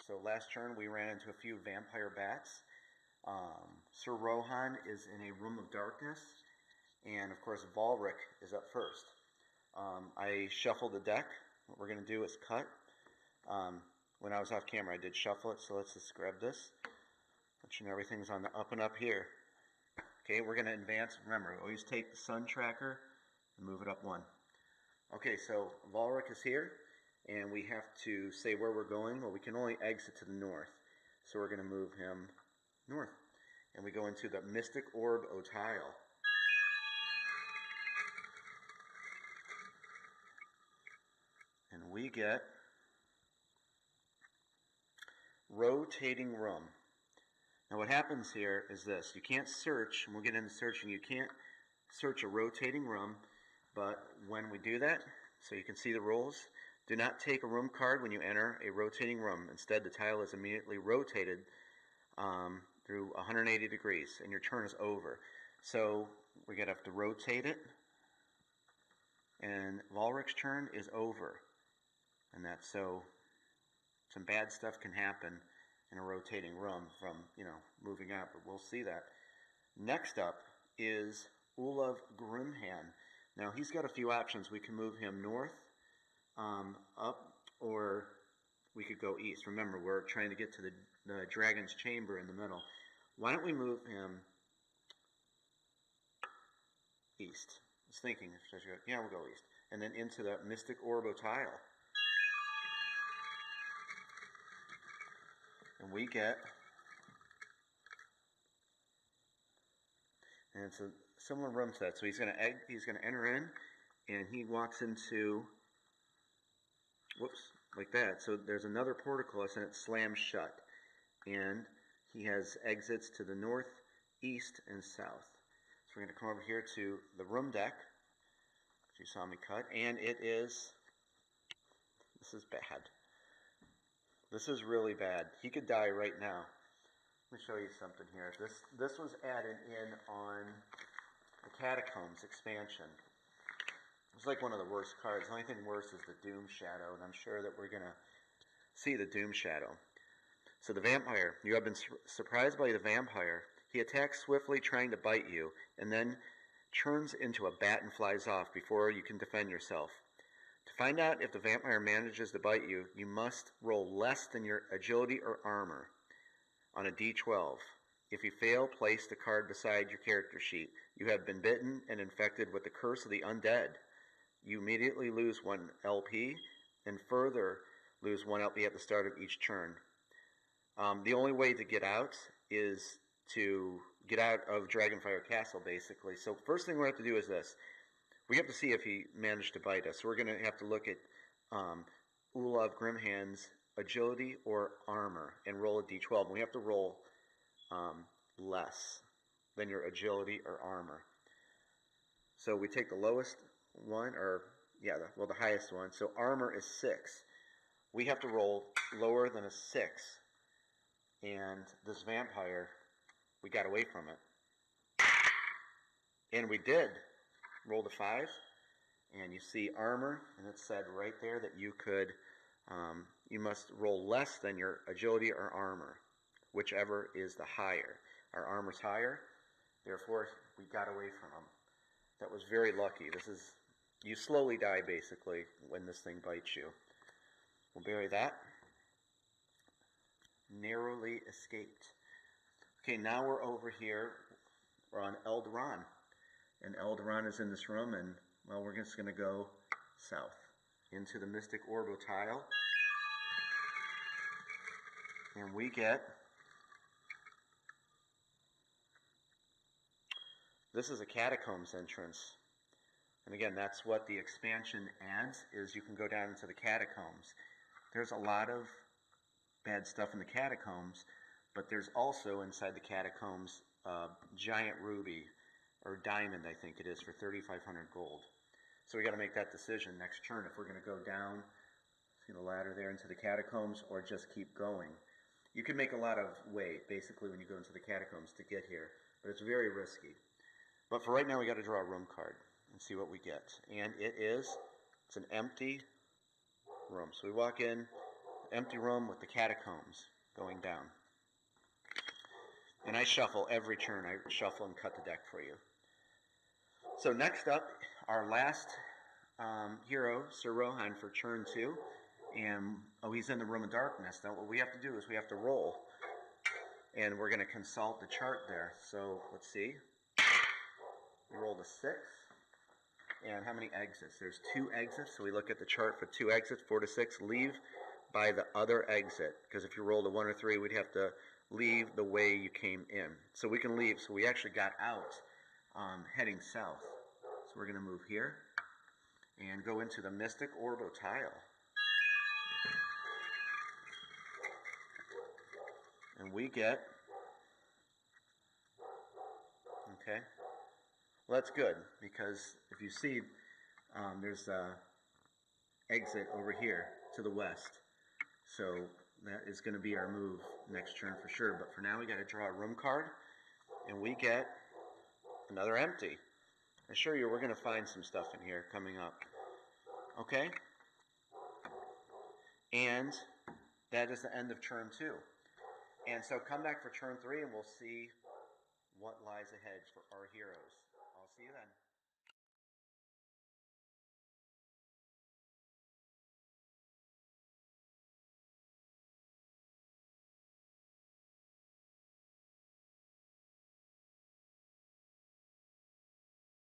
So last turn we ran into a few vampire bats. Sir Rohan is in a room of darkness, and of course Valric is up first. I shuffled the deck. What we're going to do is cut. When I was off camera I did shuffle it, so let's just grab this. Let you know everything's on the up and up here. Okay, we're going to advance. Remember, always take the sun tracker and move it up one. Okay, so Valric is here, and we have to say where we're going. Well, we can only exit to the north, so we're going to move him north. And we go into the Mystic Orb Otile. And we get Rotating Room. Now what happens here is this. You can't search, and we'll get into searching, you can't search a rotating room, but when we do that, so you can see the rules, do not take a room card when you enter a rotating room. Instead, the tile is immediately rotated through 180 degrees, and your turn is over. So we're going to have to rotate it, and Valric's turn is over. And that's so some bad stuff can happen in a rotating room from, moving out, but we'll see that. Next up is Olav Grimhan. Now he's got a few options. We can move him north, up, or we could go east. Remember, we're trying to get to the Dragon's Chamber in the middle. Why don't we move him east? I was thinking, yeah, we'll go east. And then into the Mystic Orb Otile. And we get, and it's a similar room set. So he's going to enter in, and he walks into, whoops, like that. So there's another portcullis, and it slams shut. And he has exits to the north, east, and south. So we're going to come over here to the room deck, which you saw me cut, and it is, this is bad. This is really bad. He could die right now. Let me show you something here. This was added in on the Catacombs expansion. It was like one of the worst cards. The only thing worse is the Doom Shadow, and I'm sure that we're going to see the Doom Shadow. So the vampire. You have been surprised by the vampire. He attacks swiftly, trying to bite you, and then turns into a bat and flies off before you can defend yourself. To find out if the vampire manages to bite you, you must roll less than your agility or armor on a d12. If you fail, place the card beside your character sheet. You have been bitten and infected with the curse of the undead. You immediately lose 1 LP, and further lose 1 LP at the start of each turn. The only way to get out is to get out of Dragonfire Castle, basically. So first thing we have to do is this. We have to see if he managed to bite us. So we're going to have to look at Olav Grimhan's agility or armor and roll a d12. And we have to roll less than your agility or armor. So we take the lowest one, or the highest one. So armor is 6. We have to roll lower than a 6. And this vampire, we got away from it. And we did. Rolled a 5, and you see armor, and it said right there that you could, you must roll less than your agility or armor, whichever is the higher. Our armor's higher, therefore we got away from him. That was very lucky. You slowly die basically when this thing bites you. We'll bury that. Narrowly escaped. Okay, now we're over here. We're on Eldaron. And Eldaron is in this room, and, well, we're just going to go south into the Mystic Orb Otile. And we get, this is a Catacombs entrance. And again, that's what the expansion adds, is you can go down into the Catacombs. There's a lot of bad stuff in the Catacombs, but there's also inside the Catacombs giant ruby, or diamond, I think it is, for 3,500 gold. So we got to make that decision next turn if we're going to go down, see the ladder there, into the Catacombs, or just keep going. You can make a lot of weight, basically, when you go into the Catacombs to get here, but it's very risky. But for right now, we got to draw a room card and see what we get. And it's an empty room. So we walk in, empty room with the catacombs going down. And I shuffle every turn. I shuffle and cut the deck for you. So next up, our last hero, Sir Rohan, for turn 2. And, he's in the Room of Darkness. Now what we have to do is we have to roll. And we're going to consult the chart there. So let's see. We rolled a 6. And how many exits? There's 2 exits. So we look at the chart for 2 exits, 4 to 6. Leave by the other exit. Because if you rolled a 1 or 3, we'd have to leave the way you came in. So we can leave. So we actually got out heading south. So we're going to move here and go into the Mystic Orbo tile. And we get, okay, well that's good, because if you see, there's a exit over here to the west. So that is going to be our move next turn for sure. But for now we got to draw a room card, and we get another empty. I assure you we're going to find some stuff in here coming up. Okay? And that is the end of turn 2. And so come back for turn 3 and we'll see what lies ahead for our heroes. I'll see you then.